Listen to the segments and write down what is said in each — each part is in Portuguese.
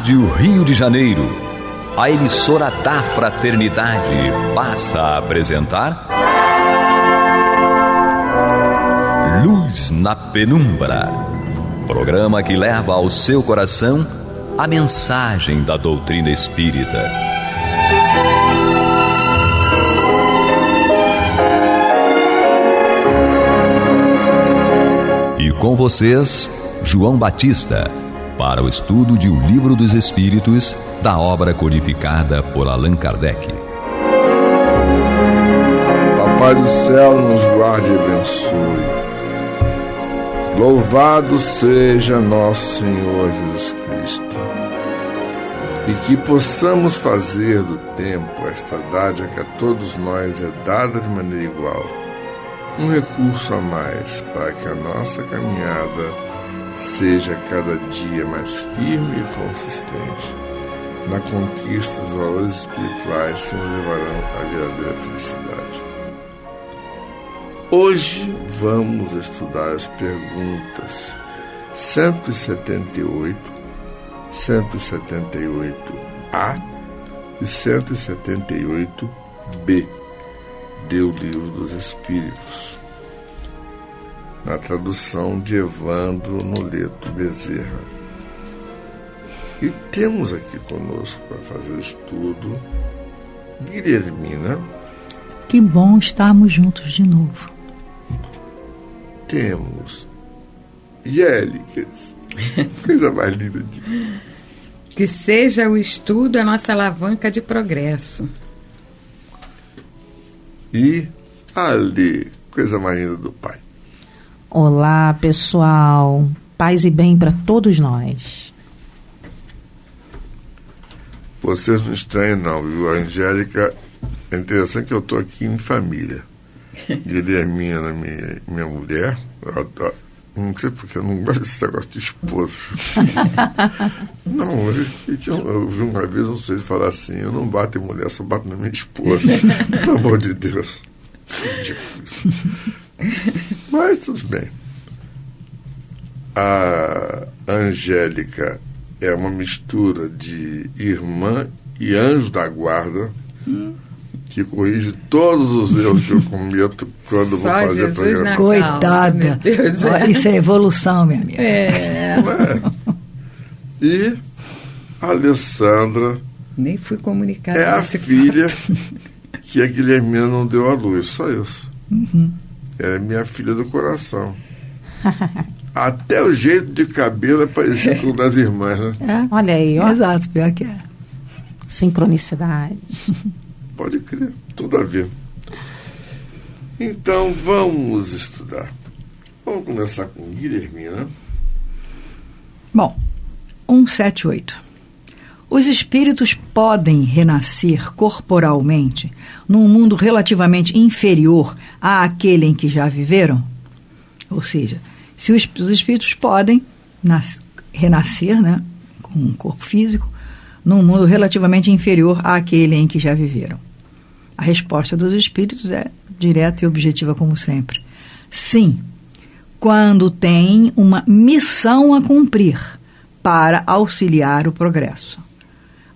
Rádio Rio de Janeiro, a emissora da Fraternidade, passa a apresentar Luz na Penumbra, programa que leva ao seu coração a mensagem da doutrina espírita. E com vocês, João Batista, para o estudo de O Livro dos Espíritos, da obra codificada por Allan Kardec. Papai do céu nos guarde e abençoe. Louvado seja nosso Senhor Jesus Cristo. E que possamos fazer do tempo esta dádiva que a todos nós é dada de maneira igual, um recurso a mais para que a nossa caminhada seja cada dia mais firme e consistente na conquista dos valores espirituais que nos levarão à verdadeira felicidade. Hoje vamos estudar as perguntas 178, 178A e 178B do Livro dos Espíritos, na tradução de Evandro Noleto Bezerra. E temos aqui conosco para fazer o estudo Guilhermina. Que bom estarmos juntos de novo. Temos Yélicas, coisa mais linda de... Que seja o estudo a nossa alavanca de progresso. E Ale, coisa mais linda do Pai. Olá, pessoal. Paz e bem para todos nós. Vocês não estranham não, viu? A Angélica, é interessante que eu estou aqui em família. Guilhermina, minha mulher, não sei porque eu não gosto desse negócio de esposa. Não, eu vi uma vez um sujeito falar assim: eu não bato em mulher, só bato na minha esposa. Pelo amor de Deus. Ridículo isso. Mas tudo bem. A Angélica é uma mistura de irmã e anjo da guarda, que corrige todos os erros que eu cometo quando vou fazer programa. Coitada. Isso é evolução, minha amiga. E a Alessandra nem fui comunicada. É a filha que a Guilhermina não deu à luz, só isso. Ela é minha filha do coração. Até o jeito de cabelo é parecido com o das irmãs, né? Olha aí, ó. Exato, pior que é. Sincronicidade. Pode crer, tudo a ver. Então, vamos estudar. Vamos começar com Guilhermina. Bom, 178. Os espíritos podem renascer corporalmente num mundo relativamente inferior àquele em que já viveram? Ou seja, se os espíritos podem renascer, né, com um corpo físico, num mundo relativamente inferior àquele em que já viveram. A resposta dos espíritos é direta e objetiva como sempre. Sim, quando têm uma missão a cumprir para auxiliar o progresso.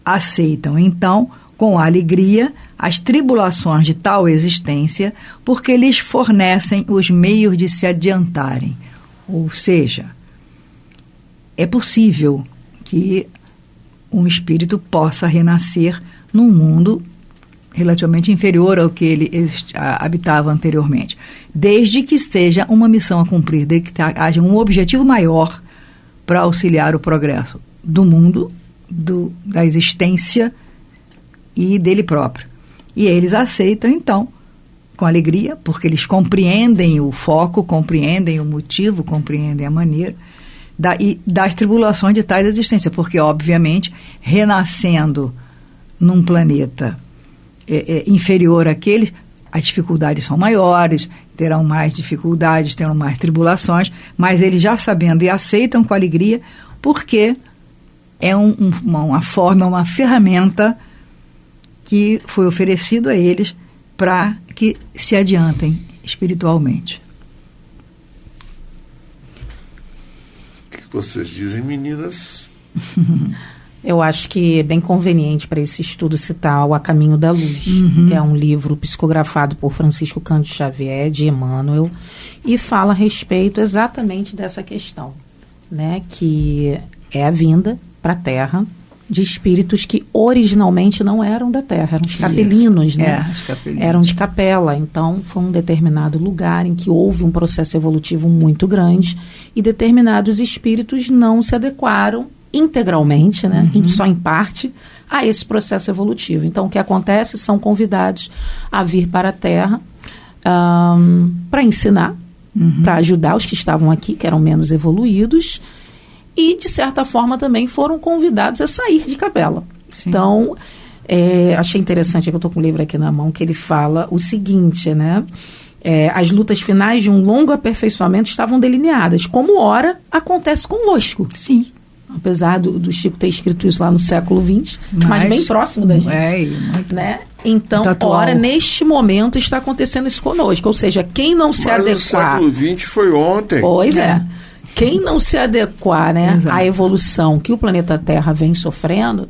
Aceitam, então, com alegria, as tribulações de tal existência, porque lhes fornecem os meios de se adiantarem. Ou seja, é possível que um espírito possa renascer num mundo relativamente inferior ao que ele habitava anteriormente, desde que esteja uma missão a cumprir, desde que haja um objetivo maior para auxiliar o progresso do mundo, da existência e dele próprio. E eles aceitam, então, com alegria, porque eles compreendem o foco, compreendem o motivo, compreendem a maneira das tribulações de tais existência, porque, obviamente, renascendo num planeta inferior àquele, as dificuldades são maiores, terão mais dificuldades, terão mais tribulações, mas eles já sabendo e aceitam com alegria, porque é uma forma, uma ferramenta que foi oferecido a eles para que se adiantem espiritualmente. O que vocês dizem, meninas? Eu acho que é bem conveniente para esse estudo citar o A Caminho da Luz, que é um livro psicografado por Francisco Cândido Xavier, de Emmanuel, e fala a respeito exatamente dessa questão, né, que é a vinda para a Terra de espíritos que originalmente não eram da Terra, eram os capelinos, né? Os capelinos. Eram de Capela, então foi um determinado lugar em que houve um processo evolutivo muito grande e determinados espíritos não se adequaram integralmente, né? Só em parte, a esse processo evolutivo. Então, o que acontece? São convidados a vir para a Terra para ensinar, para ajudar os que estavam aqui, que eram menos evoluídos, e, de certa forma, também foram convidados a sair de Capela. Sim. Então, achei interessante, que eu estou com o livro aqui na mão, que ele fala o seguinte, né? As lutas finais de um longo aperfeiçoamento estavam delineadas, como ora acontece convosco. Sim. Apesar do Chico ter escrito isso lá no século XX, mas bem próximo da gente. Muito, né? Então, ora, neste momento está acontecendo isso conosco. Ou seja, quem não se adequar... o século XX foi ontem. Pois é. Quem não se adequar, né, à evolução que o planeta Terra vem sofrendo,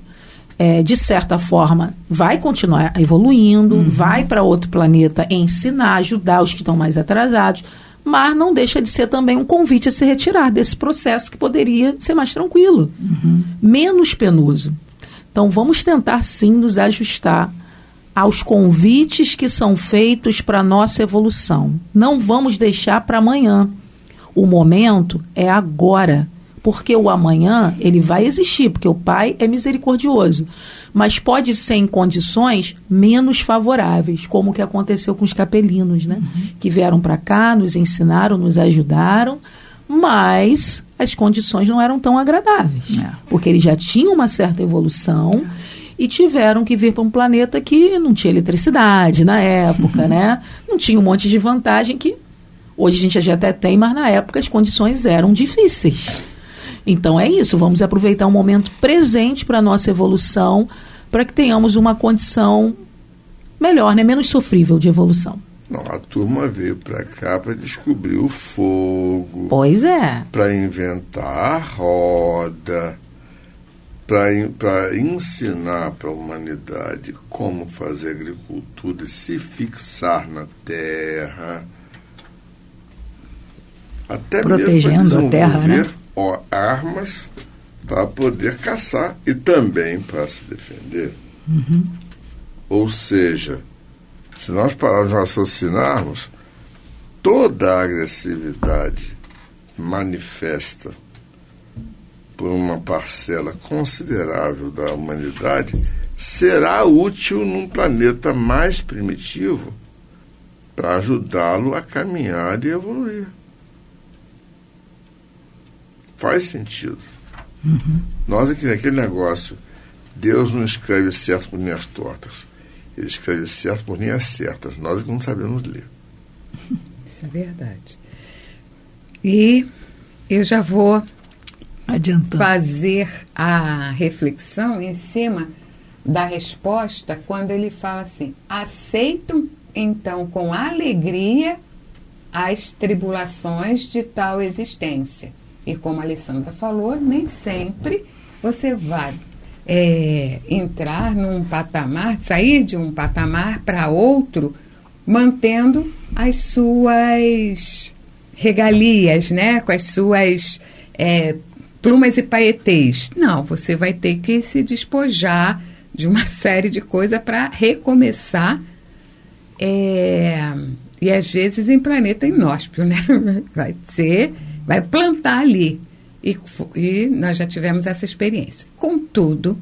de certa forma, vai continuar evoluindo, vai para outro planeta ensinar, ajudar os que estão mais atrasados, mas não deixa de ser também um convite a se retirar desse processo que poderia ser mais tranquilo, menos penoso. Então, vamos tentar, sim, nos ajustar aos convites que são feitos para a nossa evolução. Não vamos deixar para amanhã. O momento é agora, porque o amanhã ele vai existir, porque o Pai é misericordioso, mas pode ser em condições menos favoráveis, como o que aconteceu com os capelinos, né? Que vieram para cá, nos ensinaram, nos ajudaram, mas as condições não eram tão agradáveis, porque eles já tinham uma certa evolução e tiveram que vir para um planeta que não tinha eletricidade na época, né? Não tinha um monte de vantagem que hoje a gente já até tem, mas na época as condições eram difíceis. Então é isso, vamos aproveitar um momento presente para a nossa evolução, para que tenhamos uma condição melhor, né? Menos sofrível de evolução. Não, a turma veio para cá para descobrir o fogo. Pois é. Para inventar a roda, para ensinar para a humanidade como fazer agricultura e se fixar na terra. Até protegendo mesmo a terra, né? Armas para poder caçar e também para se defender. Ou seja, se nós pararmos de raciocinarmos, toda a agressividade manifesta por uma parcela considerável da humanidade será útil num planeta mais primitivo para ajudá-lo a caminhar e evoluir. Faz sentido. Nós aqui naquele negócio, Deus não escreve certo por linhas tortas. Ele escreve certo por linhas certas. Nós que não sabemos ler. Isso é verdade. E eu já vou fazer a reflexão em cima da resposta quando ele fala assim: aceitam então com alegria as tribulações de tal existência. E como a Alessandra falou, nem sempre você vai entrar num patamar, sair de um patamar para outro, mantendo as suas regalias, né? Com as suas plumas e paetês. Não, você vai ter que se despojar de uma série de coisas para recomeçar, e às vezes em planeta inóspito, né? Vai plantar ali. E nós já tivemos essa experiência. Contudo,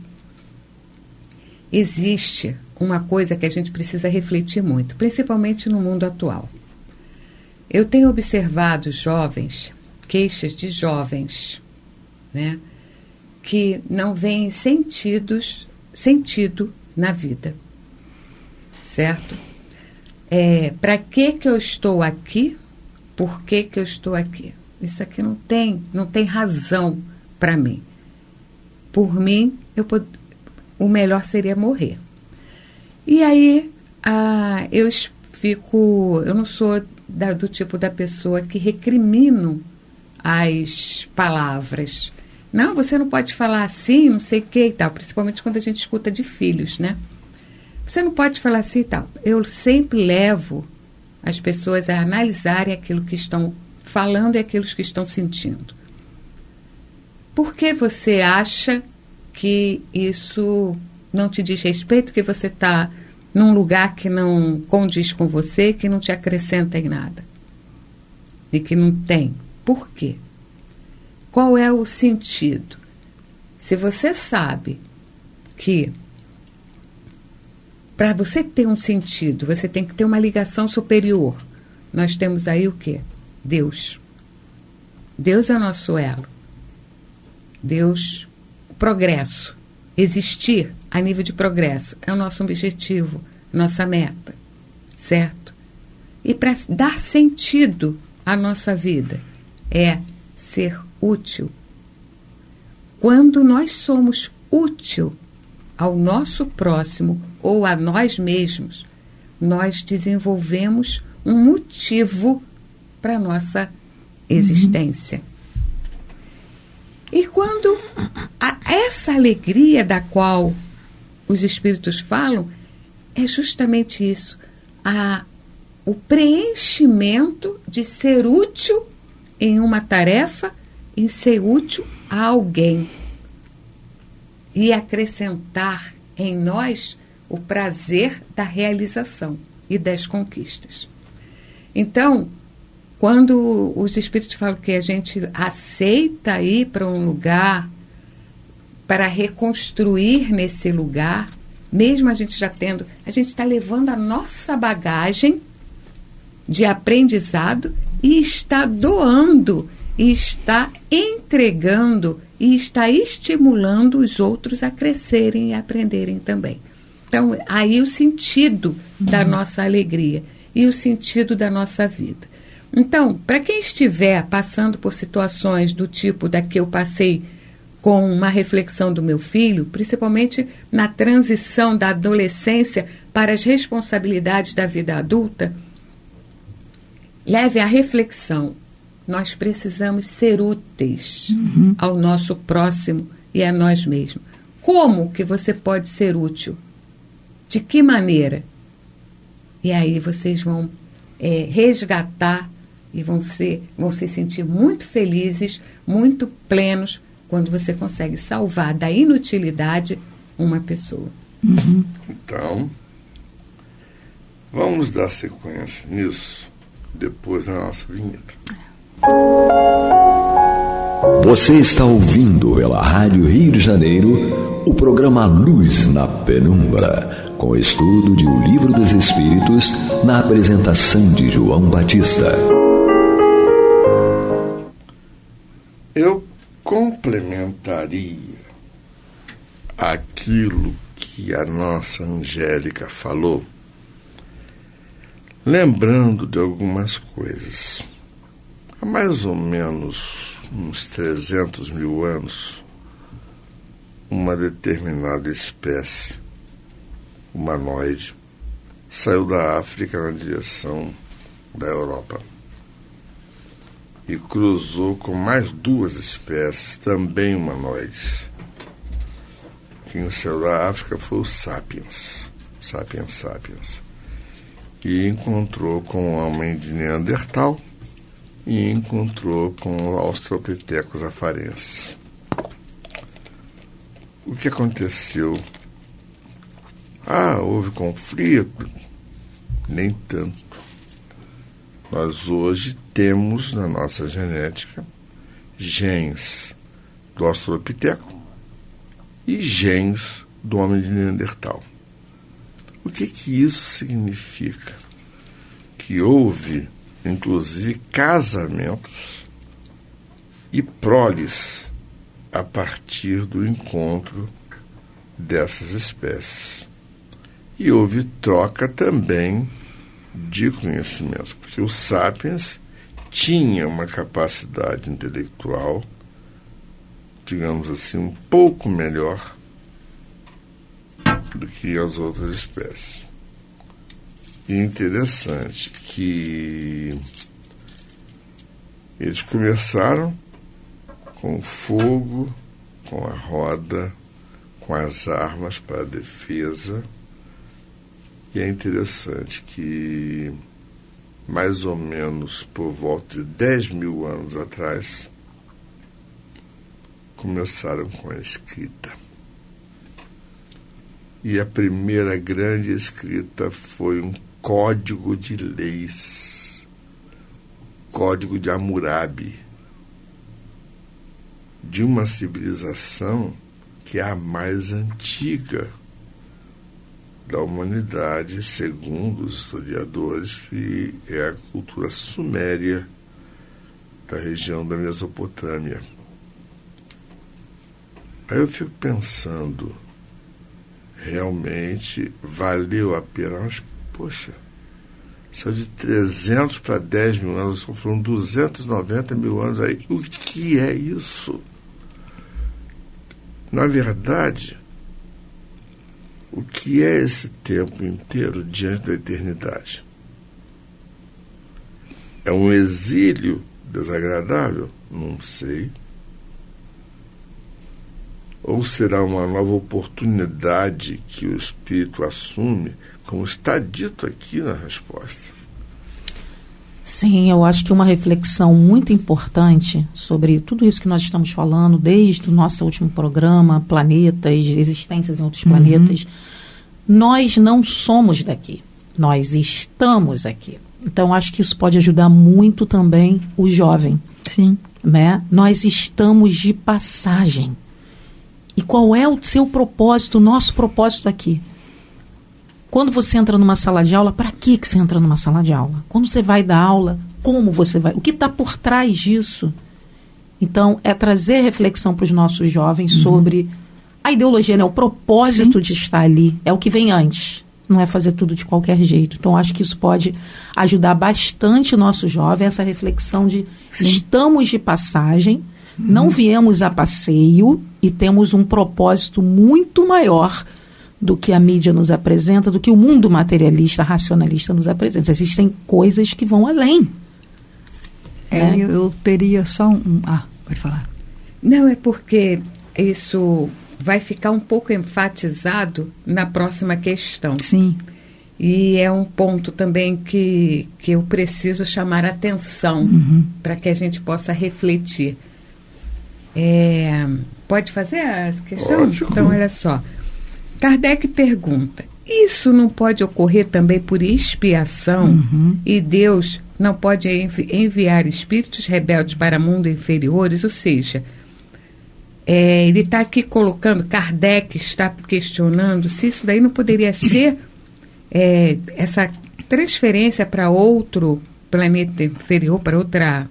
existe uma coisa que a gente precisa refletir muito, principalmente no mundo atual. Eu tenho observado queixas de jovens, né, que não veem sentido na vida. Certo? Para que eu estou aqui? Por que eu estou aqui? Isso aqui não tem razão para mim. Por mim, o melhor seria morrer. E aí, eu não sou do tipo da pessoa que recrimino as palavras. Não, você não pode falar assim, não sei o que e tal. Principalmente quando a gente escuta de filhos, né? Você não pode falar assim e tal. Eu sempre levo as pessoas a analisarem aquilo que estão falando e aquilo que estão sentindo. Por que você acha que isso não te diz respeito, que você está num lugar que não condiz com você, que não te acrescenta em nada? E que não tem. Por quê? Qual é o sentido? Se você sabe que para você ter um sentido, você tem que ter uma ligação superior. Nós temos aí o quê? Deus. Deus é o nosso elo. Deus, progresso. Existir a nível de progresso é o nosso objetivo, nossa meta. Certo? E para dar sentido à nossa vida é ser útil. Quando nós somos útil ao nosso próximo ou a nós mesmos, nós desenvolvemos um motivo para a nossa existência. E quando essa alegria da qual os espíritos falam, é justamente isso, o preenchimento de ser útil em uma tarefa, em ser útil a alguém. E acrescentar em nós o prazer da realização e das conquistas. Então, quando os espíritos falam que a gente aceita ir para um lugar para reconstruir nesse lugar, mesmo a gente já tendo, a gente está levando a nossa bagagem de aprendizado e está doando, e está entregando, e está estimulando os outros a crescerem e aprenderem também. Então, aí o sentido da nossa alegria e o sentido da nossa vida. Então, para quem estiver passando por situações do tipo da que eu passei com uma reflexão do meu filho, principalmente na transição da adolescência para as responsabilidades da vida adulta, leve à reflexão. Nós precisamos ser úteis ao nosso próximo e a nós mesmos. Como que você pode ser útil? De que maneira? E aí vocês vão resgatar e vão se sentir muito felizes, muito plenos, quando você consegue salvar da inutilidade uma pessoa. Então, vamos dar sequência nisso depois da nossa vinheta. Você está ouvindo pela Rádio Rio de Janeiro o programa Luz na Penumbra, com estudo de O Livro dos Espíritos, na apresentação de João Batista. Eu complementaria aquilo que a nossa Angélica falou, lembrando de algumas coisas. Há mais ou menos uns 300 mil anos, uma determinada espécie humanoide saiu da África na direção da Europa e cruzou com mais duas espécies também humanoides. Quem saiu da África foi o Sapiens sapiens, e encontrou com o homem de Neandertal e encontrou com o Australopithecus afarensis. O que aconteceu? Houve conflito? Nem tanto. Nós hoje temos na nossa genética genes do Australopiteco e genes do homem de Neandertal. O que isso significa? Que houve, inclusive, casamentos e proles a partir do encontro dessas espécies. E houve troca também de conhecimentos, porque o Sapiens tinha uma capacidade intelectual, digamos assim, um pouco melhor do que as outras espécies. E interessante que eles começaram com fogo com a roda, com as armas para a defesa. E é interessante que, mais ou menos por volta de 10 mil anos atrás, começaram com a escrita. E a primeira grande escrita foi um código de leis, Código de Hammurabi, de uma civilização que é a mais antiga da humanidade, segundo os historiadores, que é a cultura suméria da região da Mesopotâmia. Aí eu fico pensando, realmente valeu a pena? Mas, poxa, saiu de 300 para 10 mil anos, foram 290 mil anos aí. O que é isso? Na verdade, o que é esse tempo inteiro diante da eternidade? É um exílio desagradável? Não sei. Ou será uma nova oportunidade que o Espírito assume, como está dito aqui na resposta? Sim, eu acho que uma reflexão muito importante sobre tudo isso que nós estamos falando, desde o nosso último programa, planetas, existências em outros planetas, nós não somos daqui, nós estamos aqui. Então, acho que isso pode ajudar muito também o jovem. Sim. Né? Nós estamos de passagem. E qual é o seu propósito, o nosso propósito aqui? Quando você entra numa sala de aula, para que você entra numa sala de aula? Quando você vai dar aula, como você vai? O que está por trás disso? Então, é trazer reflexão para os nossos jovens sobre a ideologia, né? O propósito de estar ali. É o que vem antes. Não é fazer tudo de qualquer jeito. Então, acho que isso pode ajudar bastante o nosso jovem, essa reflexão de estamos de passagem, não viemos a passeio e temos um propósito muito maior do que a mídia nos apresenta, do que o mundo materialista, racionalista nos apresenta. Existem coisas que vão além. Eu teria só pode falar. Não, é porque isso vai ficar um pouco enfatizado na próxima questão. Sim. E é um ponto também que eu preciso chamar a atenção para que a gente possa refletir. Pode fazer a questão? Ótimo. Então, olha só. Kardec pergunta, isso não pode ocorrer também por expiação? E Deus não pode enviar espíritos rebeldes para mundos inferiores? Ou seja, ele está aqui colocando, Kardec está questionando se isso daí não poderia ser essa transferência para outro planeta inferior, para outra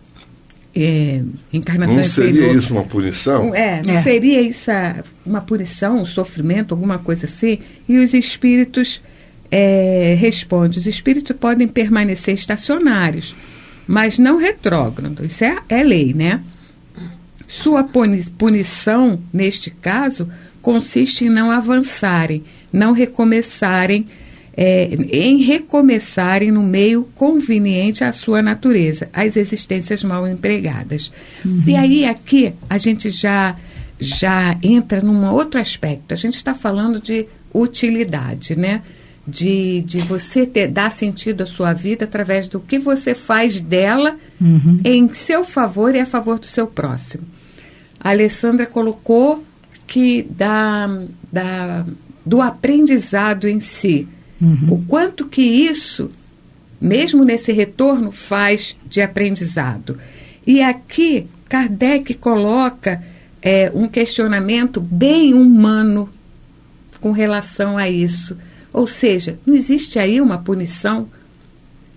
encarnação não seria inferior. Isso uma punição? Não seria isso uma punição, um sofrimento, alguma coisa assim? E os espíritos respondem, os espíritos podem permanecer estacionários, mas não retrógrados. Isso é lei, né? Sua punição, neste caso, consiste em não avançarem, não recomeçarem, em recomeçarem no meio conveniente à sua natureza, as existências mal empregadas. E aí aqui a gente já entra num outro aspecto. A gente está falando de utilidade, né? De você dar sentido à sua vida através do que você faz dela em seu favor e a favor do seu próximo. A Alessandra colocou que do aprendizado em si, o quanto que isso, mesmo nesse retorno, faz de aprendizado. E aqui, Kardec coloca um questionamento bem humano com relação a isso. Ou seja, não existe aí uma punição?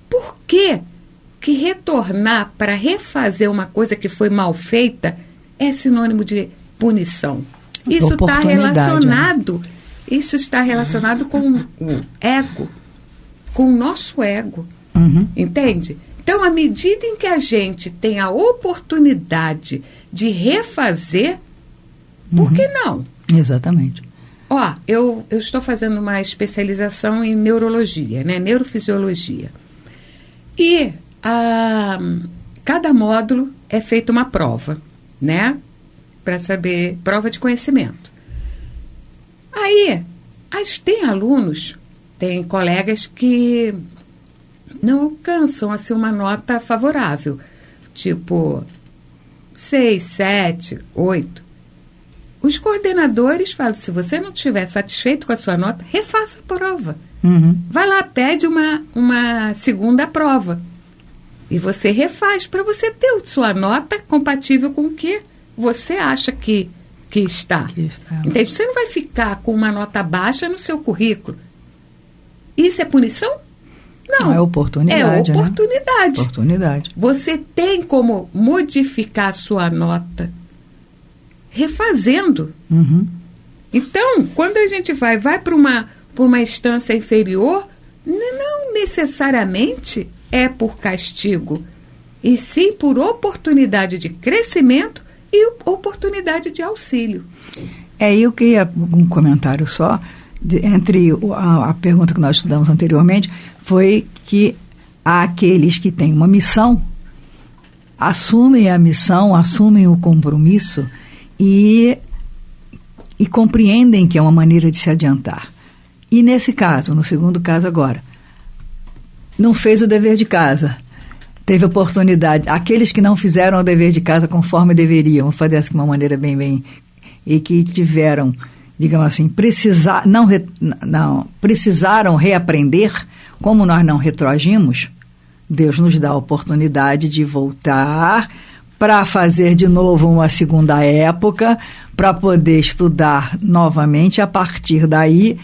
Por que retornar para refazer uma coisa que foi mal feita é sinônimo de punição? Isso está relacionado... Isso está relacionado com o ego, com o nosso ego, entende? Então, à medida em que a gente tem a oportunidade de refazer, por que não? Exatamente. Eu estou fazendo uma especialização em neurologia, né? Neurofisiologia. E cada módulo é feita uma prova, né? para saber, prova de conhecimento. Aí, tem alunos, tem colegas que não alcançam assim, uma nota favorável, tipo 6, 7, 8. Os coordenadores falam, se você não estiver satisfeito com a sua nota, refaça a prova. Vai lá, pede uma segunda prova. E você refaz para você ter sua nota compatível com o que você acha que está. Entende? Você não vai ficar com uma nota baixa no seu currículo. Isso é punição? Não. É oportunidade. É oportunidade. Né? Oportunidade. Você tem como modificar a sua nota refazendo. Então, quando a gente vai para uma instância inferior, não necessariamente é por castigo, e sim por oportunidade de crescimento e oportunidade de auxílio. Eu queria um comentário só, entre a pergunta que nós estudamos anteriormente, foi que aqueles que têm uma missão assumem a missão, assumem o compromisso e compreendem que é uma maneira de se adiantar. E nesse caso, no segundo caso agora, não fez o dever de casa, teve oportunidade. Aqueles que não fizeram o dever de casa conforme deveriam, fazer assim de uma maneira bem, e que tiveram, digamos assim, precisaram reaprender, como nós não retroagimos, Deus nos dá a oportunidade de voltar para fazer de novo uma segunda época, para poder estudar novamente, a partir daí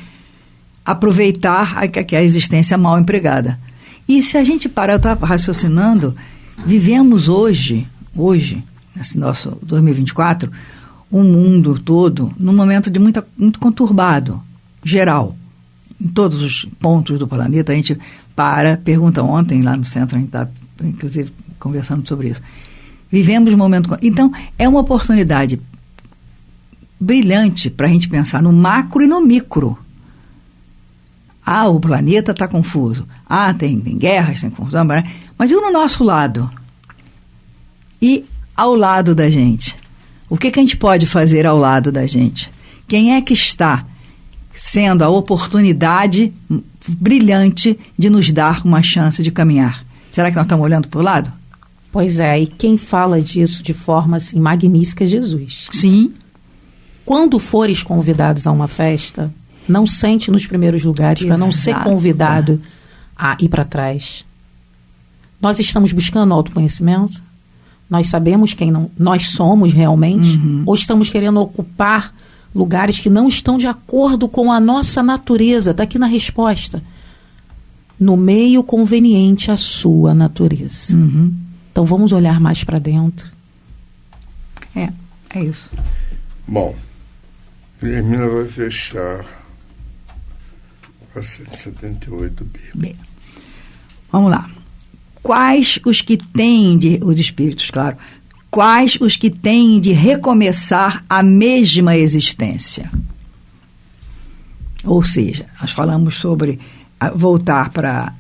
aproveitar a existência mal empregada. E se a gente parar, eu estava raciocinando, vivemos hoje, nesse nosso 2024, um mundo todo num momento de muito conturbado, geral. Em todos os pontos do planeta, a gente pergunta ontem lá no centro, a gente está, inclusive, conversando sobre isso. Vivemos um momento... Então, é uma oportunidade brilhante para a gente pensar no macro e no micro. O planeta está confuso. Tem guerras, tem confusão, mas e no nosso lado? E ao lado da gente? O que a gente pode fazer ao lado da gente? Quem é que está sendo a oportunidade brilhante de nos dar uma chance de caminhar? Será que nós estamos olhando para o lado? Pois é, e quem fala disso de forma assim, magnífica é Jesus. Sim. Quando fores convidados a uma festa, não sente nos primeiros lugares para não ser convidado a ir para trás. Nós estamos buscando autoconhecimento? Nós sabemos quem nós somos realmente? Ou estamos querendo ocupar lugares que não estão de acordo com a nossa natureza? Está aqui na resposta. No meio conveniente à sua natureza. Então vamos olhar mais para dentro. É isso. Bom, Hermínia vai fechar a 178b. Vamos lá. Quais os que têm os espíritos, claro, quais os que têm de recomeçar a mesma existência? Ou seja, nós falamos sobre voltar para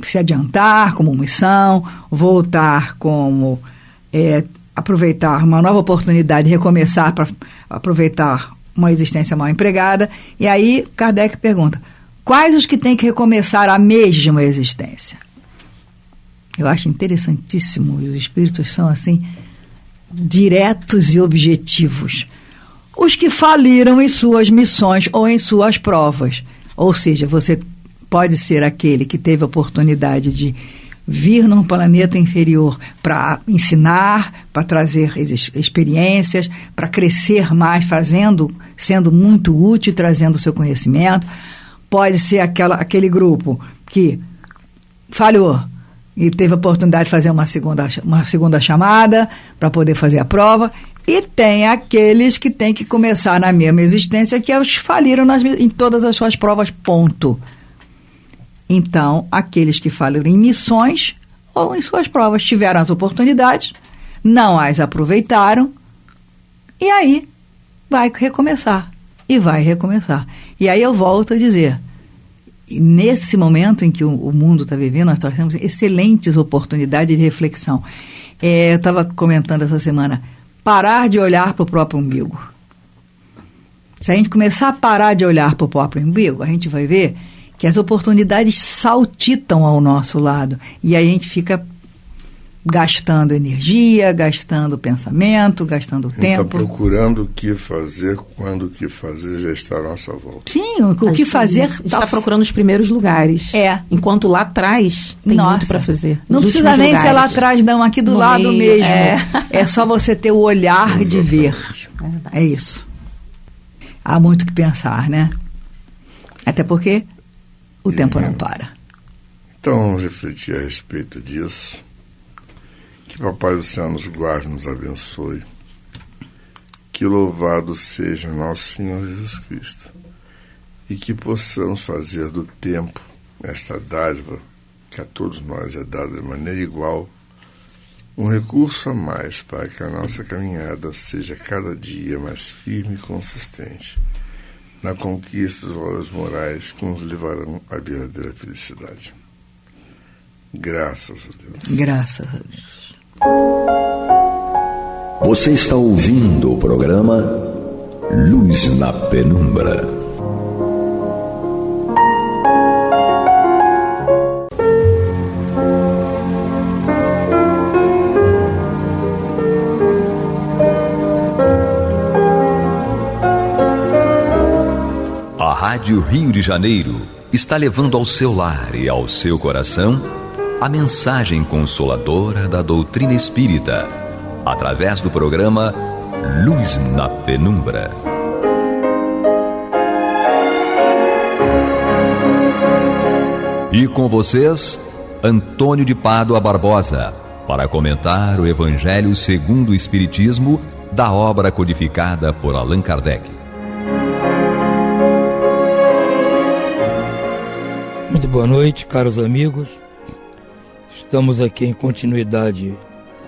se adiantar como missão, voltar como aproveitar uma nova oportunidade, recomeçar para aproveitar uma existência mal empregada. E aí Kardec pergunta, quais os que têm que recomeçar a mesma existência? Eu acho interessantíssimo, e os espíritos são assim, diretos e objetivos. Os que faliram em suas missões ou em suas provas. Ou seja, você pode ser aquele que teve a oportunidade de vir num planeta inferior para ensinar, para trazer experiências, para crescer mais, sendo muito útil, trazendo o seu conhecimento. Pode ser aquele grupo que falhou e teve a oportunidade de fazer uma segunda chamada para poder fazer a prova. E tem aqueles que têm que começar na mesma existência, que os faliram em todas as suas provas, ponto. Então, aqueles que faliram em missões ou em suas provas tiveram as oportunidades, não as aproveitaram, e aí vai recomeçar. E vai recomeçar. E aí eu volto a dizer, nesse momento em que o mundo está vivendo, nós temos excelentes oportunidades de reflexão. Eu estava comentando essa semana, parar de olhar para o próprio umbigo. Se a gente começar a parar de olhar para o próprio umbigo, a gente vai ver que as oportunidades saltitam ao nosso lado. E aí a gente fica gastando energia, gastando pensamento, gastando tempo. Está procurando o que fazer quando o que fazer já está à nossa volta. Sim, o que fazer... Está procurando os primeiros lugares. Enquanto lá atrás tem muito para fazer. Não precisa nem ser lá atrás, não. Aqui do lado mesmo. É só você ter o olhar de ver. É isso. Há muito o que pensar, né? Até porque o tempo não para. Então, vamos refletir a respeito disso. Que Papai do Céu nos guarde, nos abençoe. Que louvado seja nosso Senhor Jesus Cristo. E que possamos fazer do tempo, esta dádiva, que a todos nós é dada de maneira igual, um recurso a mais para que a nossa caminhada seja cada dia mais firme e consistente na conquista dos valores morais que nos levarão à verdadeira felicidade. Graças a Deus. Graças a Deus. Você está ouvindo o programa Luz na Penumbra. A Rádio Rio de Janeiro está levando ao seu lar e ao seu coração a mensagem consoladora da doutrina espírita, através do programa Luz na Penumbra. E com vocês, Antônio de Pádua Barbosa, para comentar o Evangelho segundo o Espiritismo, da obra codificada por Allan Kardec. Muito boa noite, caros amigos. Estamos aqui em continuidade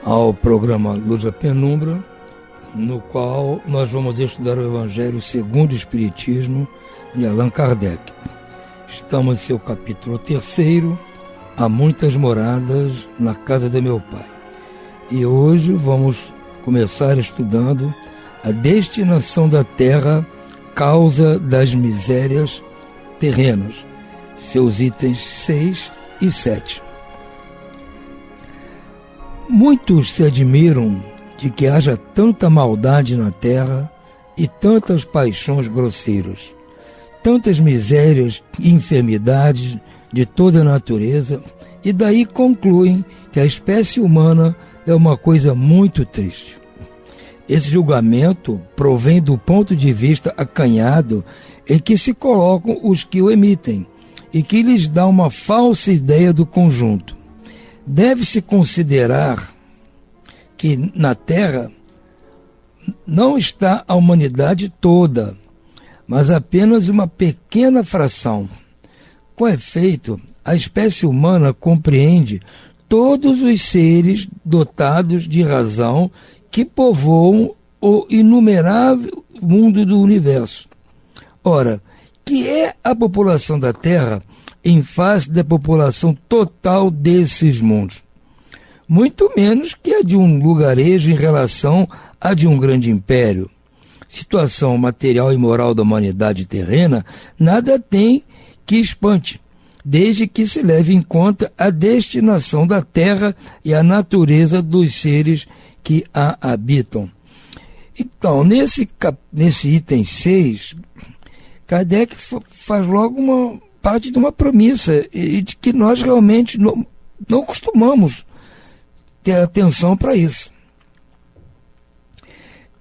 ao programa Luz na Penumbra, no qual nós vamos estudar o Evangelho segundo o Espiritismo de Allan Kardec. Estamos em seu capítulo 3, Há muitas moradas na casa de meu pai. E hoje vamos começar estudando a destinação da terra, causa das misérias terrenas, seus itens 6 e 7. Muitos se admiram de que haja tanta maldade na terra e tantas paixões grosseiras, tantas misérias e enfermidades de toda a natureza, e daí concluem que a espécie humana é uma coisa muito triste. Esse julgamento provém do ponto de vista acanhado em que se colocam os que o emitem, e que lhes dá uma falsa ideia do conjunto. Deve-se considerar que na Terra não está a humanidade toda, mas apenas uma pequena fração. Com efeito, a espécie humana compreende todos os seres dotados de razão que povoam o inumerável mundo do universo. Ora, que é a população da Terra em face da população total desses mundos? Muito menos que a de um lugarejo em relação à de um grande império. Situação material e moral da humanidade terrena nada tem que espante, desde que se leve em conta a destinação da Terra e a natureza dos seres que a habitam. Então, nesse item 6, Kardec faz logo uma parte de uma premissa e de que nós realmente não costumamos ter atenção para isso.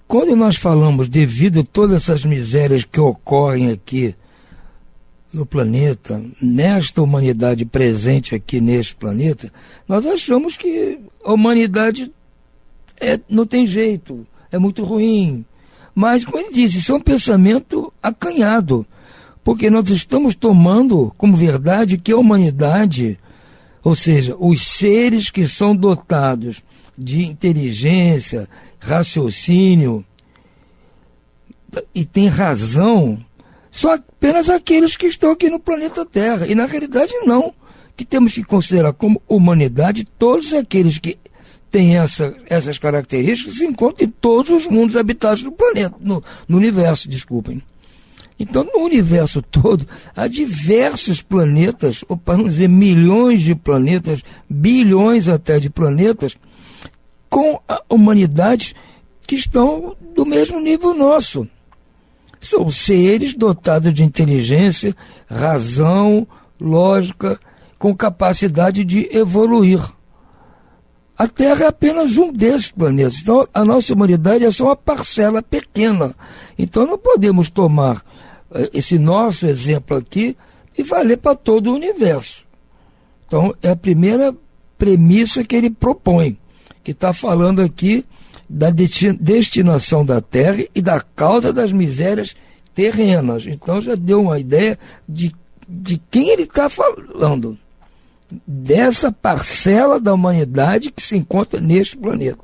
Quando nós falamos devido a todas essas misérias que ocorrem aqui no planeta, nesta humanidade presente aqui neste planeta, nós achamos que a humanidade não tem jeito, é muito ruim. Mas, como ele disse, isso é um pensamento acanhado, porque nós estamos tomando como verdade que a humanidade, ou seja, os seres que são dotados de inteligência, raciocínio e têm razão, são apenas aqueles que estão aqui no planeta Terra. E, na realidade, não. Que temos que considerar como humanidade todos aqueles que tem essas características se encontra em todos os mundos habitados do planeta, no universo, desculpem. Então, no universo todo, há diversos planetas, ou para não dizer milhões de planetas, bilhões até de planetas, com humanidades que estão do mesmo nível nosso. São seres dotados de inteligência, razão, lógica, com capacidade de evoluir. A Terra é apenas um desses planetas. Então, a nossa humanidade é só uma parcela pequena. Então, não podemos tomar esse nosso exemplo aqui e valer para todo o universo. Então, é a primeira premissa que ele propõe, que está falando aqui da destinação da Terra e da causa das misérias terrenas. Então, já deu uma ideia de quem ele está falando. Dessa parcela da humanidade que se encontra neste planeta.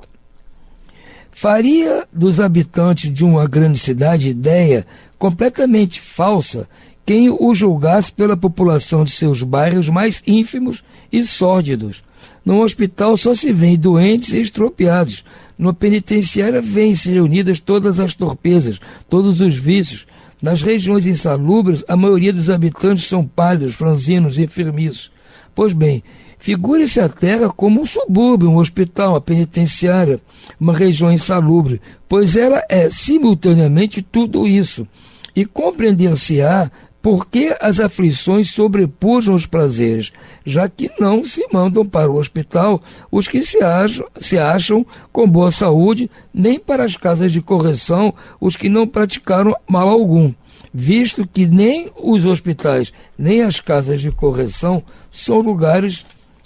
Faria dos habitantes de uma grande cidade ideia completamente falsa quem o julgasse pela população de seus bairros mais ínfimos e sórdidos. No hospital só se vêem doentes e estropiados. No penitenciário vêm-se reunidas todas as torpezas, todos os vícios. Nas regiões insalubres, a maioria dos habitantes são pálidos, franzinos e enfermiços. Pois bem, figure-se a Terra como um subúrbio, um hospital, uma penitenciária, uma região insalubre, pois ela é simultaneamente tudo isso. E compreender-se-á por que as aflições sobrepujam os prazeres, já que não se mandam para o hospital os que se acham com boa saúde, nem para as casas de correção os que não praticaram mal algum, visto que nem os hospitais, nem as casas de correção são lugares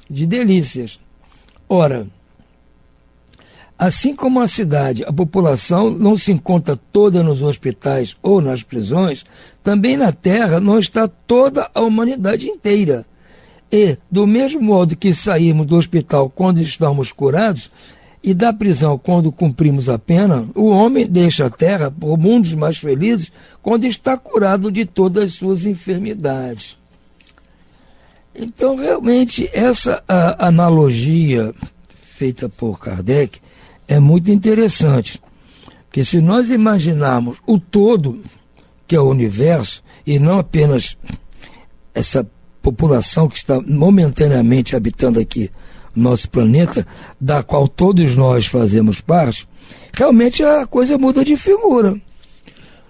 de delícias. Ora, assim como a cidade, a população não se encontra toda nos hospitais ou nas prisões, também na Terra não está toda a humanidade inteira. E, do mesmo modo que saímos do hospital quando estamos curados, e da prisão quando cumprimos a pena, o homem deixa a Terra por mundos mais felizes quando está curado de todas as suas enfermidades. Então, realmente, essa analogia feita por Kardec é muito interessante, porque se nós imaginarmos o todo, que é o universo, e não apenas essa população que está momentaneamente habitando aqui nosso planeta, da qual todos nós fazemos parte, realmente a coisa muda de figura.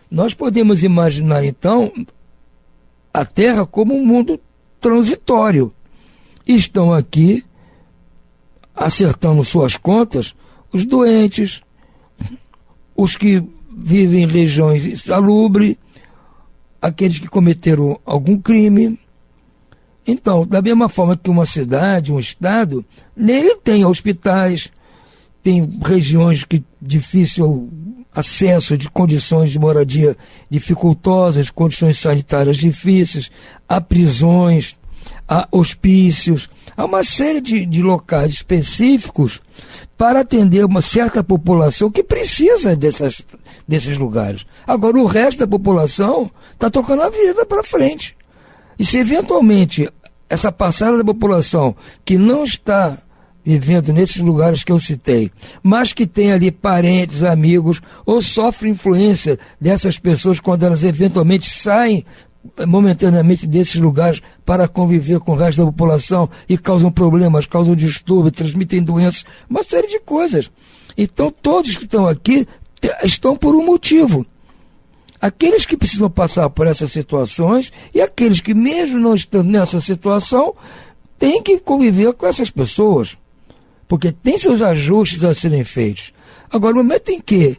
Nós podemos imaginar, então, a Terra como um mundo transitório. Estão aqui, acertando suas contas, os doentes, os que vivem em regiões insalubres, aqueles que cometeram algum crime. Então, da mesma forma que uma cidade, um estado, nele tem hospitais, tem regiões que difícil acesso, de condições de moradia dificultosas, condições sanitárias difíceis, há prisões, há hospícios, há uma série de locais específicos para atender uma certa população que precisa desses lugares. Agora, o resto da população está tocando a vida para frente. E se eventualmente essa parcela da população que não está vivendo nesses lugares que eu citei, mas que tem ali parentes, amigos, ou sofre influência dessas pessoas quando elas eventualmente saem momentaneamente desses lugares para conviver com o resto da população e causam problemas, causam distúrbio, transmitem doenças, uma série de coisas. Então todos que estão aqui estão por um motivo. Aqueles que precisam passar por essas situações e aqueles que, mesmo não estando nessa situação, têm que conviver com essas pessoas, porque tem seus ajustes a serem feitos. Agora, no momento em que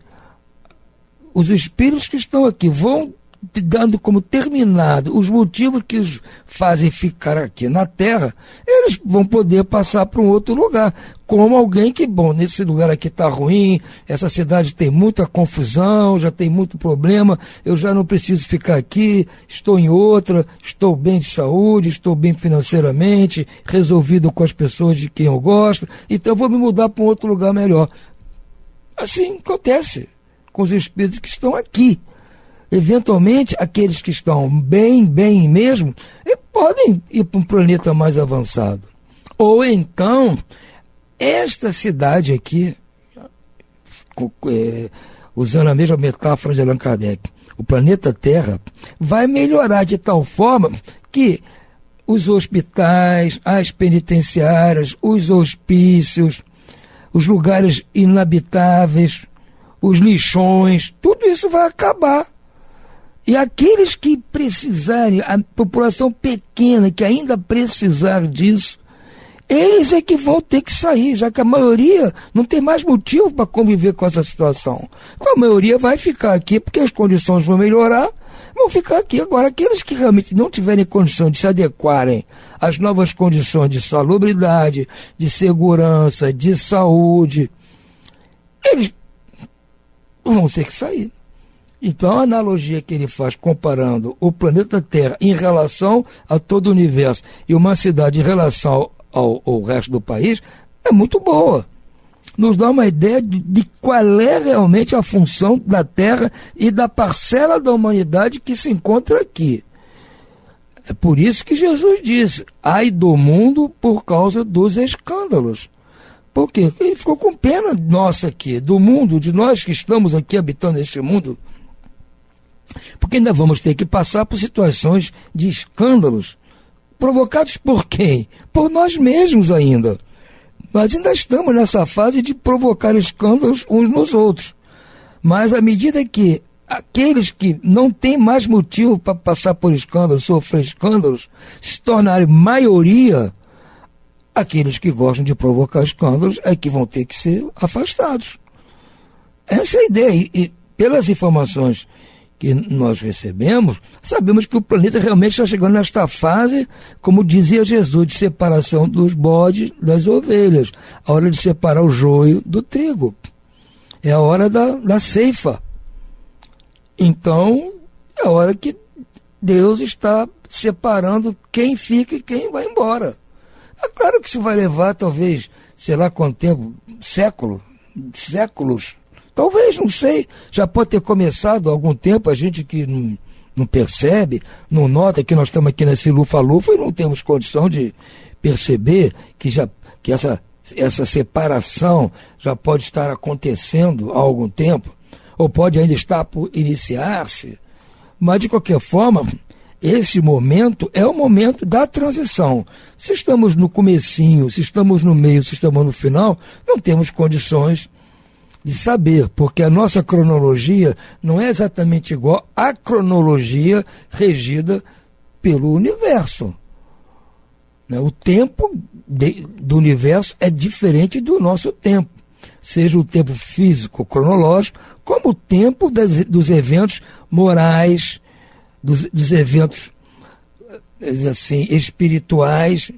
os espíritos que estão aqui vão dando como terminado os motivos que os fazem ficar aqui na Terra, eles vão poder passar para um outro lugar, como alguém que, bom, nesse lugar aqui está ruim, essa cidade tem muita confusão, já tem muito problema, eu já não preciso ficar aqui, estou em outra, estou bem de saúde, estou bem financeiramente, resolvido com as pessoas de quem eu gosto, então eu vou me mudar para um outro lugar melhor. Assim acontece com os espíritos que estão aqui. Eventualmente, aqueles que estão bem mesmo, podem ir para um planeta mais avançado. Ou então, esta cidade aqui, usando a mesma metáfora de Allan Kardec, o planeta Terra vai melhorar de tal forma que os hospitais, as penitenciárias, os hospícios, os lugares inabitáveis, os lixões, tudo isso vai acabar. E aqueles que precisarem, a população pequena que ainda precisar disso, eles é que vão ter que sair, já que a maioria não tem mais motivo para conviver com essa situação. Então a maioria vai ficar aqui porque as condições vão melhorar, vão ficar aqui. Agora, aqueles que realmente não tiverem condição de se adequarem às novas condições de salubridade, de segurança, de saúde, eles vão ter que sair. Então a analogia que ele faz comparando o planeta Terra em relação a todo o universo e uma cidade em relação ao resto do país é muito boa. Nos dá uma ideia de qual é realmente a função da Terra e da parcela da humanidade que se encontra aqui. É por isso que Jesus disse: ai do mundo por causa dos escândalos. Por quê? Ele ficou com pena nossa aqui, do mundo, de nós que estamos aqui habitando este mundo. Porque ainda vamos ter que passar por situações de escândalos provocados por quem? Por nós mesmos ainda. Nós ainda estamos nessa fase de provocar escândalos uns nos outros. Mas à medida que aqueles que não têm mais motivo para passar por escândalos, sofrer escândalos, se tornarem maioria, aqueles que gostam de provocar escândalos é que vão ter que ser afastados. Essa é a ideia. E pelas informações que nós recebemos, sabemos que o planeta realmente está chegando nesta fase, como dizia Jesus, de separação dos bodes das ovelhas, a hora de separar o joio do trigo. É a hora da ceifa. Então, é a hora que Deus está separando quem fica e quem vai embora. É claro que isso vai levar, talvez, sei lá quanto tempo, séculos. Talvez, não sei, já pode ter começado há algum tempo, a gente que não percebe, não nota que nós estamos aqui nesse lufa-lufa e não temos condição de perceber que essa separação já pode estar acontecendo há algum tempo, ou pode ainda estar por iniciar-se. Mas, de qualquer forma, esse momento é o momento da transição. Se estamos no comecinho, se estamos no meio, se estamos no final, não temos condições de saber, porque a nossa cronologia não é exatamente igual à cronologia regida pelo universo. O tempo do universo é diferente do nosso tempo, seja o tempo físico, cronológico, como o tempo dos eventos morais, dos eventos assim, espirituais.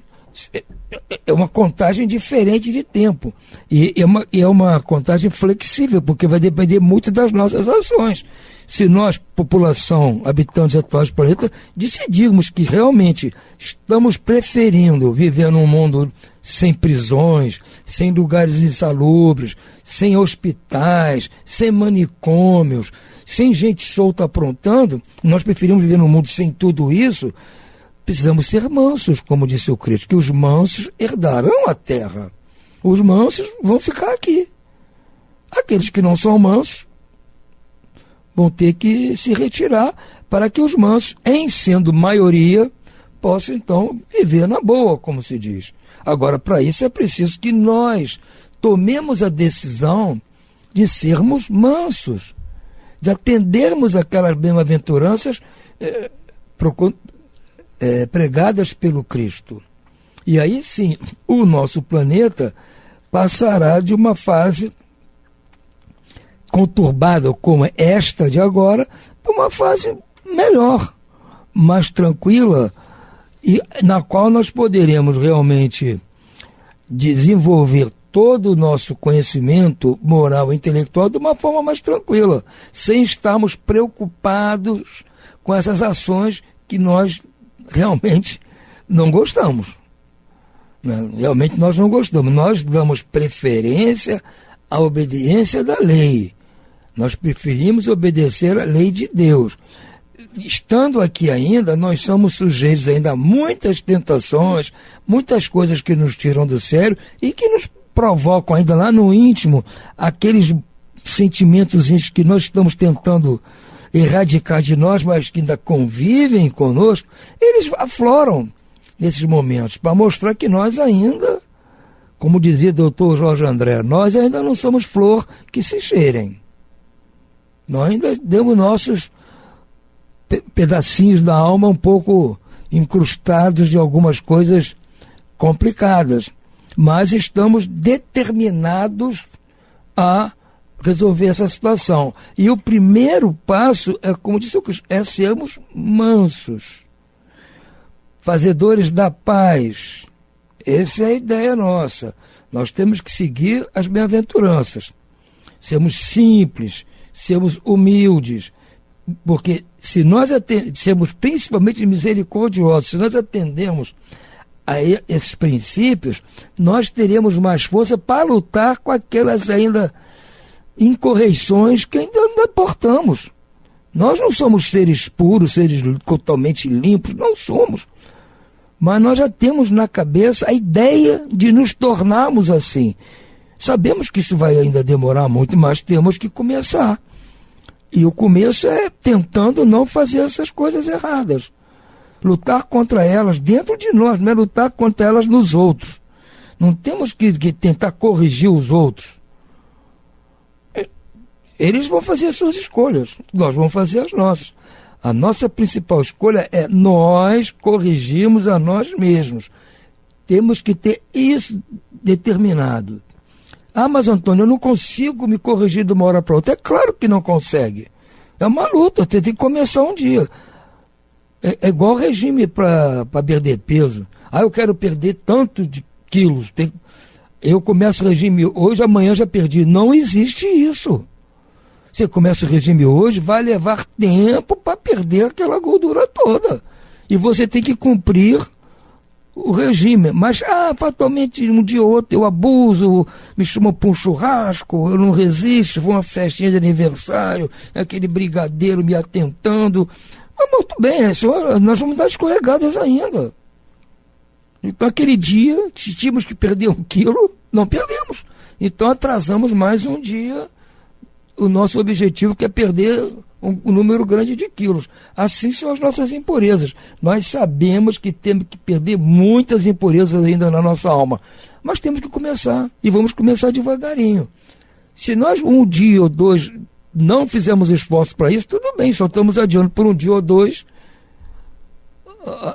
É uma contagem diferente de tempo. E é uma contagem flexível, porque vai depender muito das nossas ações. Se nós, população, habitantes atuais do planeta, decidirmos que realmente estamos preferindo viver num mundo sem prisões, sem lugares insalubres, sem hospitais, sem manicômios, sem gente solta aprontando, nós preferimos viver num mundo sem tudo isso. Precisamos ser mansos, como disse o Cristo, que os mansos herdarão a terra. Os mansos vão ficar aqui. Aqueles que não são mansos vão ter que se retirar para que os mansos, em sendo maioria, possam então viver na boa, como se diz. Agora, para isso é preciso que nós tomemos a decisão de sermos mansos, de atendermos aquelas bem-aventuranças pregadas pelo Cristo. E aí sim, o nosso planeta passará de uma fase conturbada como esta de agora, para uma fase melhor, mais tranquila, e na qual nós poderemos realmente desenvolver todo o nosso conhecimento moral e intelectual de uma forma mais tranquila, sem estarmos preocupados com essas ações que nós realmente não gostamos. Realmente nós não gostamos. Nós damos preferência à obediência da lei. Nós preferimos obedecer à lei de Deus. Estando aqui ainda, nós somos sujeitos ainda a muitas tentações, muitas coisas que nos tiram do sério e que nos provocam ainda lá no íntimo aqueles sentimentos que nós estamos tentando erradicar de nós, mas que ainda convivem conosco, eles afloram nesses momentos para mostrar que nós ainda, como dizia o doutor Jorge André, nós ainda não somos flor que se cheirem. Nós ainda temos nossos pedacinhos da alma um pouco incrustados de algumas coisas complicadas, mas estamos determinados a resolver essa situação. E o primeiro passo é, como disse o Cristo, é sermos mansos, fazedores da paz. Essa é a ideia nossa. Nós temos que seguir as bem-aventuranças, sermos simples, sermos humildes, porque se nós sermos principalmente misericordiosos, se nós atendemos a esses princípios, nós teremos mais força para lutar com aquelas ainda incorreições que ainda portamos. Nós não somos seres puros, seres totalmente limpos, não somos. Mas nós já temos na cabeça a ideia de nos tornarmos assim. Sabemos que isso vai ainda demorar muito, mas temos que começar. E o começo é tentando não fazer essas coisas erradas. Lutar contra elas dentro de nós, não é lutar contra elas nos outros. Não temos que tentar corrigir os outros. Eles vão fazer as suas escolhas, nós vamos fazer as nossas. A nossa principal escolha é nós corrigirmos a nós mesmos. Temos que ter isso determinado. Ah, mas Antônio, eu não consigo me corrigir de uma hora para outra. É claro que não consegue. É uma luta, você tem que começar um dia. É igual regime para perder peso. Ah, eu quero perder tanto de quilos. Eu começo o regime hoje, amanhã já perdi. Não existe isso. Você começa o regime hoje, vai levar tempo para perder aquela gordura toda. E você tem que cumprir o regime. Mas, fatalmente, um dia ou outro eu abuso, me chamam para um churrasco, eu não resisto, vou a uma festinha de aniversário, aquele brigadeiro me atentando. Muito bem, nós vamos dar escorregadas ainda. Então, aquele dia, se tínhamos que perder 1 quilo, não perdemos. Então, atrasamos mais um dia o nosso objetivo, que é perder um número grande de quilos. Assim são as nossas impurezas. Nós sabemos que temos que perder muitas impurezas ainda na nossa alma. Mas temos que começar. E vamos começar devagarinho. Se nós um dia ou dois não fizermos esforço para isso, tudo bem, só estamos adiando por um dia ou dois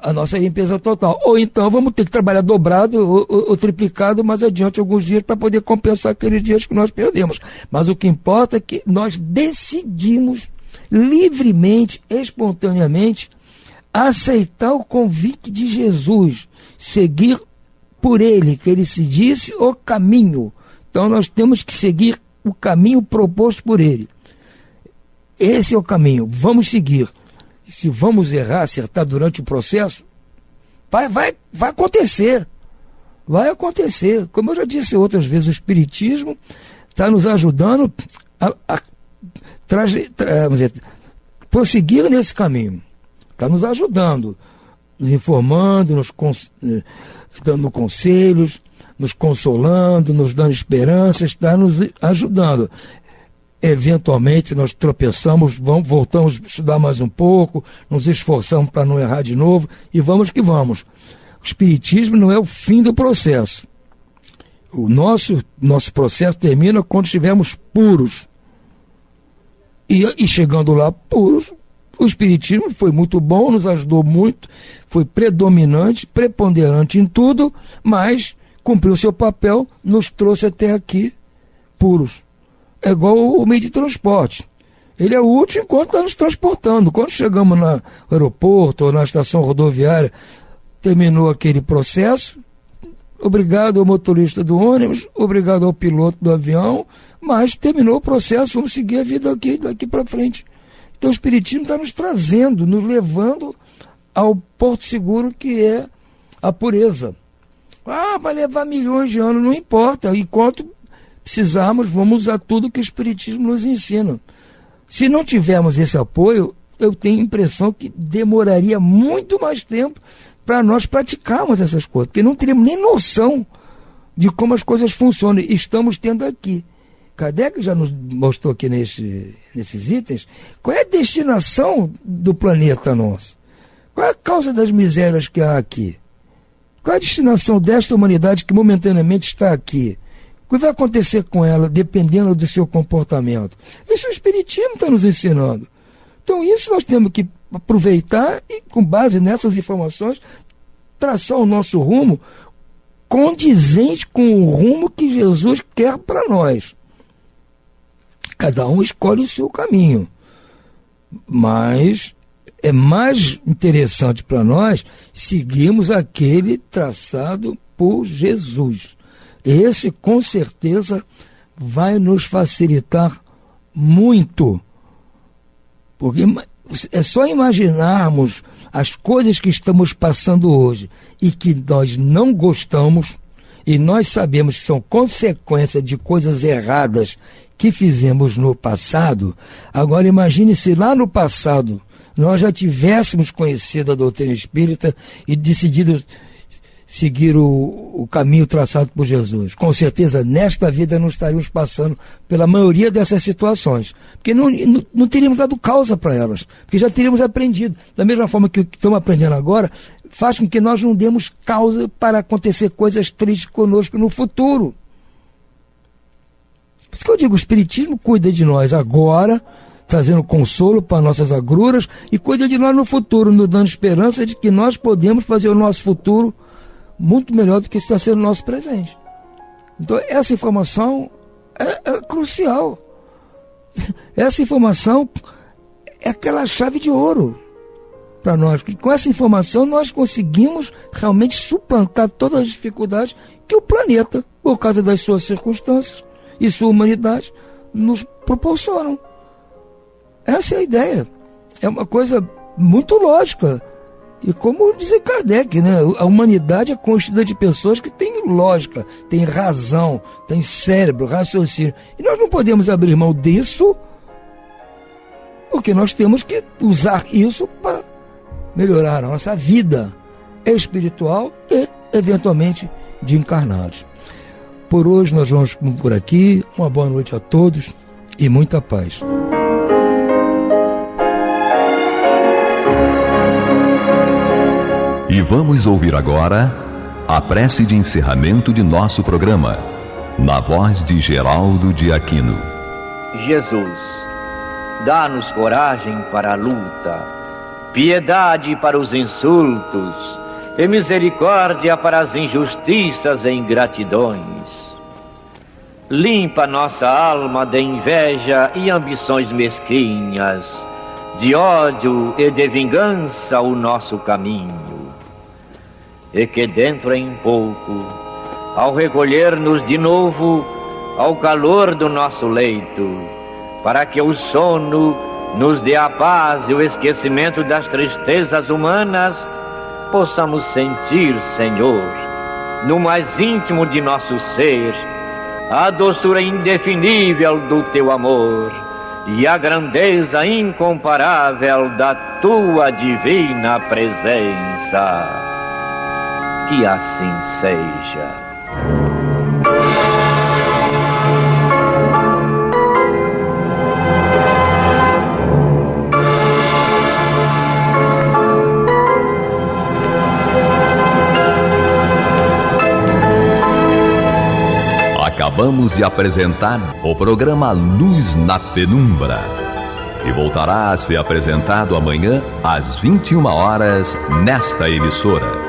a nossa limpeza total. Ou então vamos ter que trabalhar dobrado ou triplicado mais adiante alguns dias para poder compensar aqueles dias que nós perdemos. Mas o que importa é que nós decidimos livremente, espontaneamente, aceitar o convite de Jesus, seguir por ele, que ele se disse o caminho. Então nós temos que seguir o caminho proposto por ele. Esse é o caminho, vamos seguir. Se vamos errar, acertar durante o processo, vai acontecer. Vai acontecer. Como eu já disse outras vezes, o Espiritismo está nos ajudando a prosseguir nesse caminho. Está nos ajudando, nos informando, dando conselhos, nos consolando, nos dando esperança, está nos ajudando. Eventualmente nós tropeçamos, voltamos a estudar mais um pouco, nos esforçamos para não errar de novo e vamos que vamos. O Espiritismo não é o fim do processo. O nosso processo termina quando estivermos puros. E chegando lá puros, o Espiritismo foi muito bom, nos ajudou muito, foi predominante, preponderante em tudo, mas cumpriu seu papel, nos trouxe até aqui puros. É igual o meio de transporte. Ele é útil enquanto está nos transportando. Quando chegamos no aeroporto ou na estação rodoviária, terminou aquele processo, obrigado ao motorista do ônibus, obrigado ao piloto do avião, mas terminou o processo, vamos seguir a vida daqui para frente. Então o Espiritismo está nos trazendo, nos levando ao porto seguro, que é a pureza. Vai levar milhões de anos, não importa, enquanto precisarmos, vamos usar tudo que o Espiritismo nos ensina. Se não tivermos esse apoio, eu tenho a impressão que demoraria muito mais tempo para nós praticarmos essas coisas, porque não teríamos nem noção de como as coisas funcionam. Estamos tendo aqui. Kardec já nos mostrou aqui nesses itens qual é a destinação do planeta nosso. Qual é a causa das misérias que há aqui? Qual é a destinação desta humanidade que momentaneamente está aqui? O que vai acontecer com ela dependendo do seu comportamento? Isso o Espiritismo está nos ensinando. Então isso nós temos que aproveitar e, com base nessas informações, traçar o nosso rumo condizente com o rumo que Jesus quer para nós. Cada um escolhe o seu caminho, mas é mais interessante para nós seguirmos aquele traçado por Jesus. Esse, com certeza, vai nos facilitar muito, porque é só imaginarmos as coisas que estamos passando hoje e que nós não gostamos, e nós sabemos que são consequência de coisas erradas que fizemos no passado. Agora imagine se lá no passado nós já tivéssemos conhecido a doutrina espírita e decidido seguir o caminho traçado por Jesus. Com certeza, nesta vida não estaríamos passando pela maioria dessas situações, porque não teríamos dado causa para elas, porque já teríamos aprendido. Da mesma forma que o que estamos aprendendo agora faz com que nós não demos causa para acontecer coisas tristes conosco no futuro. Por isso que eu digo, o Espiritismo cuida de nós agora, trazendo consolo para nossas agruras, e cuida de nós no futuro, nos dando esperança de que nós podemos fazer o nosso futuro muito melhor do que está sendo o nosso presente. Então essa informação é crucial. Essa informação é aquela chave de ouro para nós, que com essa informação nós conseguimos realmente suplantar todas as dificuldades que o planeta, por causa das suas circunstâncias e sua humanidade, nos proporcionam. Essa é a ideia. É uma coisa muito lógica. E como diz Kardec, né? A humanidade é constituída de pessoas que têm lógica, têm razão, têm cérebro, raciocínio. E nós não podemos abrir mão disso, porque nós temos que usar isso para melhorar a nossa vida espiritual e, eventualmente, de encarnados. Por hoje nós vamos por aqui. Uma boa noite a todos e muita paz. E vamos ouvir agora a prece de encerramento de nosso programa, na voz de Geraldo de Aquino. Jesus, dá-nos coragem para a luta, piedade para os insultos e misericórdia para as injustiças e ingratidões. Limpa nossa alma de inveja e ambições mesquinhas, de ódio e de vingança o nosso caminho. E que dentro em pouco, ao recolher-nos de novo ao calor do nosso leito, para que o sono nos dê a paz e o esquecimento das tristezas humanas, possamos sentir, Senhor, no mais íntimo de nosso ser, a doçura indefinível do Teu amor e a grandeza incomparável da Tua divina presença. Que assim seja. Acabamos de apresentar o programa Luz na Penumbra, que voltará a ser apresentado amanhã às 21 horas nesta emissora.